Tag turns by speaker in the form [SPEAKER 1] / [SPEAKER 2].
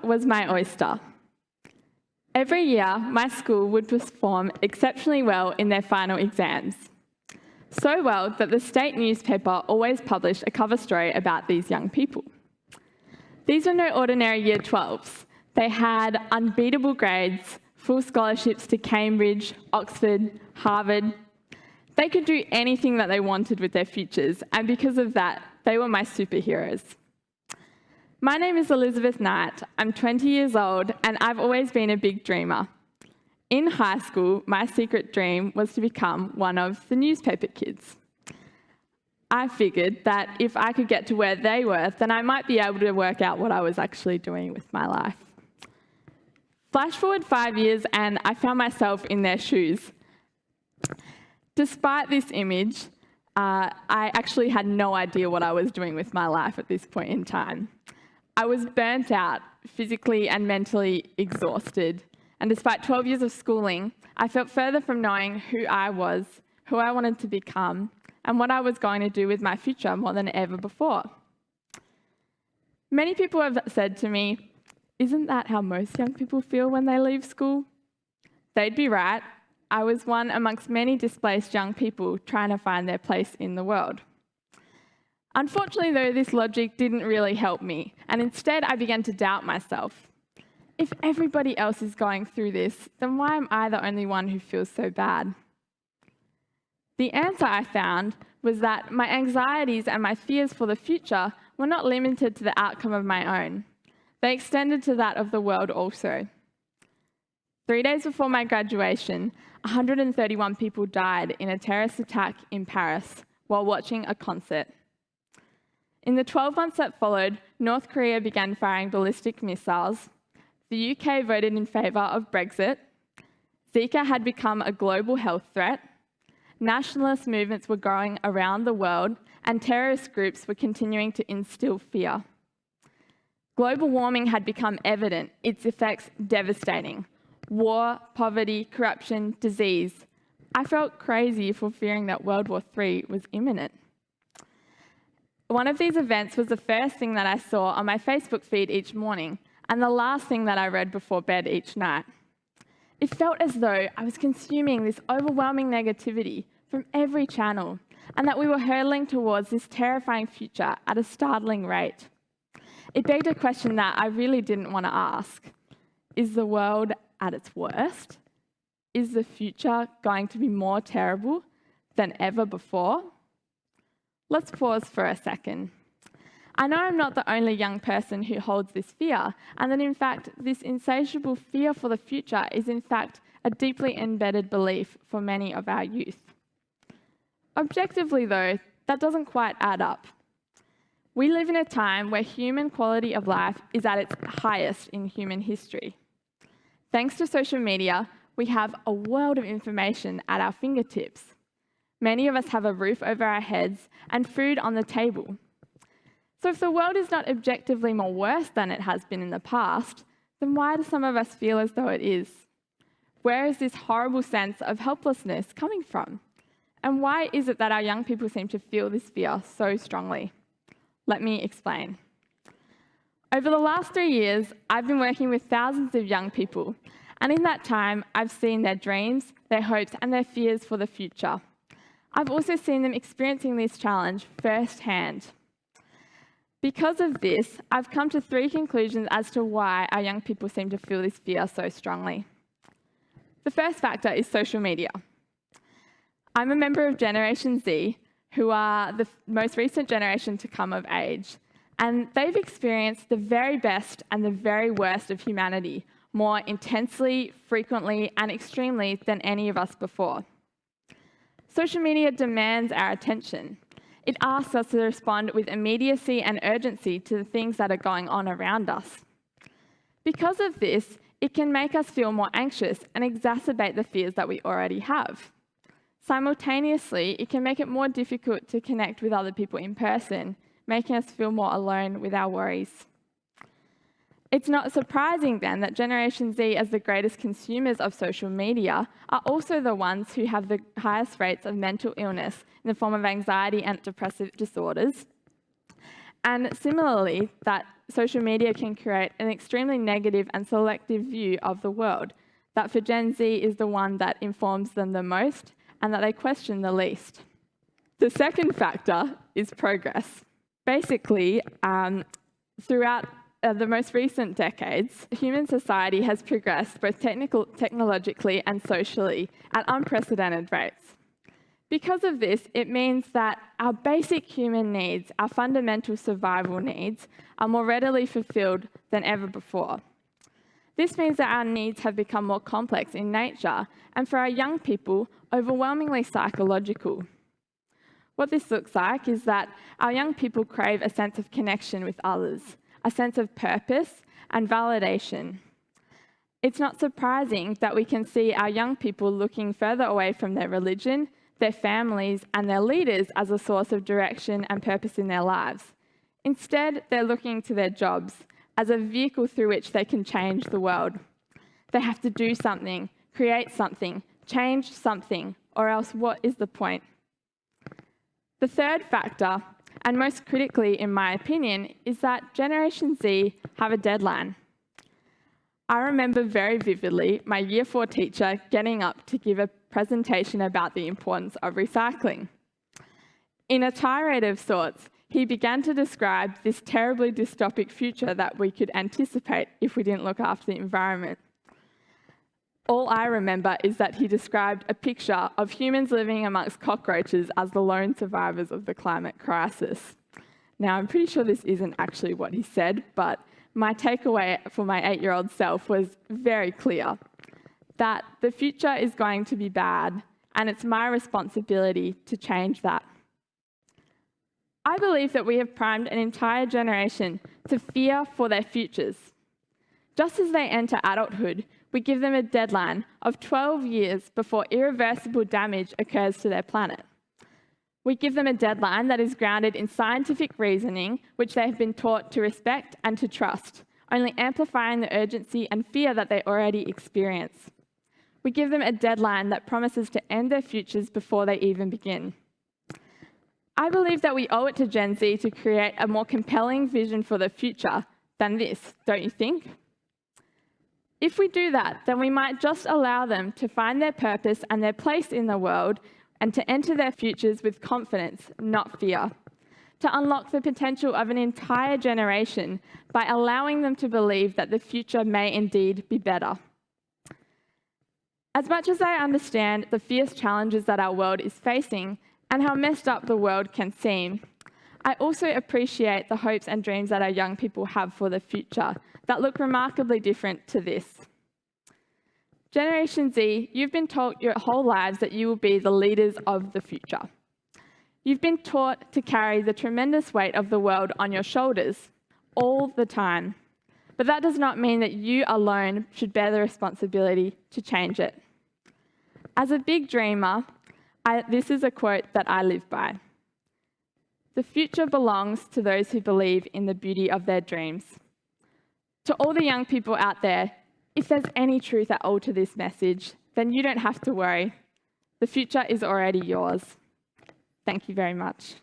[SPEAKER 1] was my oyster. Every year, my school would perform exceptionally well in their final exams. So well that the state newspaper always published a cover story about these young people. These were no ordinary Year 12s. They had unbeatable grades, full scholarships to Cambridge, Oxford, Harvard. They could do anything that they wanted with their futures, and because of that, they were my superheroes. My name is Elizabeth Knight. I'm 20 years old, and I've always been a big dreamer. In high school, my secret dream was to become one of the newspaper kids. I figured that if I could get to where they were, then I might be able to work out what I was actually doing with my life. Flash forward 5 years, and I found myself in their shoes. Despite this image, I actually had no idea what I was doing with my life at this point in time. I was burnt out, physically and mentally exhausted. And despite 12 years of schooling, I felt further from knowing who I was, who I wanted to become, and what I was going to do with my future more than ever before. Many people have said to me, "Isn't that how most young people feel when they leave school?" They'd be right. I was one amongst many displaced young people trying to find their place in the world. Unfortunately, though, this logic didn't really help me, and instead I began to doubt myself. If everybody else is going through this, then why am I the only one who feels so bad? The answer I found was that my anxieties and my fears for the future were not limited to the outcome of my own. They extended to that of the world also. 3 days before my graduation, 131 people died in a terrorist attack in Paris while watching a concert. In the 12 months that followed, North Korea began firing ballistic missiles. The UK voted in favour of Brexit. Zika had become a global health threat. Nationalist movements were growing around the world, and terrorist groups were continuing to instill fear. Global warming had become evident, its effects devastating. War, poverty, corruption, disease. I felt crazy for fearing that World War III was imminent. One of these events was the first thing that I saw on my Facebook feed each morning, and the last thing that I read before bed each night. It felt as though I was consuming this overwhelming negativity from every channel, and that we were hurtling towards this terrifying future at a startling rate. It begged a question that I really didn't want to ask. Is the world at its worst? Is the future going to be more terrible than ever before? Let's pause for a second. I know I'm not the only young person who holds this fear, and that in fact, this insatiable fear for the future is in fact a deeply embedded belief for many of our youth. Objectively though, that doesn't quite add up. We live in a time where human quality of life is at its highest in human history. Thanks to social media, we have a world of information at our fingertips. Many of us have a roof over our heads and food on the table. So if the world is not objectively more worse than it has been in the past, then why do some of us feel as though it is? Where is this horrible sense of helplessness coming from? And why is it that our young people seem to feel this fear so strongly? Let me explain. Over the last 3 years, I've been working with thousands of young people, and in that time, I've seen their dreams, their hopes, and their fears for the future. I've also seen them experiencing this challenge firsthand. Because of this, I've come to 3 conclusions as to why our young people seem to feel this fear so strongly. The first factor is social media. I'm a member of Generation Z, who are the most recent generation to come of age, and they've experienced the very best and the very worst of humanity more intensely, frequently, and extremely than any of us before. Social media demands our attention. It asks us to respond with immediacy and urgency to the things that are going on around us. Because of this, it can make us feel more anxious and exacerbate the fears that we already have. Simultaneously, it can make it more difficult to connect with other people in person, making us feel more alone with our worries. It's not surprising then that Generation Z, as the greatest consumers of social media, are also the ones who have the highest rates of mental illness in the form of anxiety and depressive disorders. And similarly, that social media can create an extremely negative and selective view of the world, that for Gen Z is the one that informs them the most and that they question the least. The second factor is progress. Basically, throughout the most recent decades, human society has progressed both technologically and socially at unprecedented rates. Because of this, it means that our basic human needs, our fundamental survival needs, are more readily fulfilled than ever before. This means that our needs have become more complex in nature, and for our young people, overwhelmingly psychological. What this looks like is that our young people crave a sense of connection with others, a sense of purpose and validation. It's not surprising that we can see our young people looking further away from their religion, their families, and their leaders as a source of direction and purpose in their lives. Instead, they're looking to their jobs as a vehicle through which they can change the world. They have to do something, create something, change something, or else what is the point? The third factor, and most critically in my opinion, is that Generation Z have a deadline. I remember very vividly my Year 4 teacher getting up to give a presentation about the importance of recycling. In a tirade of sorts, he began to describe this terribly dystopic future that we could anticipate if we didn't look after the environment. All I remember is that he described a picture of humans living amongst cockroaches as the lone survivors of the climate crisis. Now, I'm pretty sure this isn't actually what he said, but my takeaway for my 8-year-old self was very clear, that the future is going to be bad, and it's my responsibility to change that. I believe that we have primed an entire generation to fear for their futures. Just as they enter adulthood, we give them a deadline of 12 years before irreversible damage occurs to their planet. We give them a deadline that is grounded in scientific reasoning, which they have been taught to respect and to trust, only amplifying the urgency and fear that they already experience. We give them a deadline that promises to end their futures before they even begin. I believe that we owe it to Gen Z to create a more compelling vision for the future than this, don't you think? If we do that, then we might just allow them to find their purpose and their place in the world and to enter their futures with confidence, not fear. To unlock the potential of an entire generation by allowing them to believe that the future may indeed be better. As much as I understand the fierce challenges that our world is facing and how messed up the world can seem, I also appreciate the hopes and dreams that our young people have for the future that look remarkably different to this. Generation Z, you've been taught your whole lives that you will be the leaders of the future. You've been taught to carry the tremendous weight of the world on your shoulders all the time. But that does not mean that you alone should bear the responsibility to change it. As a big dreamer, this is a quote that I live by. The future belongs to those who believe in the beauty of their dreams. To all the young people out there, if there's any truth at all to this message, then you don't have to worry. The future is already yours. Thank you very much.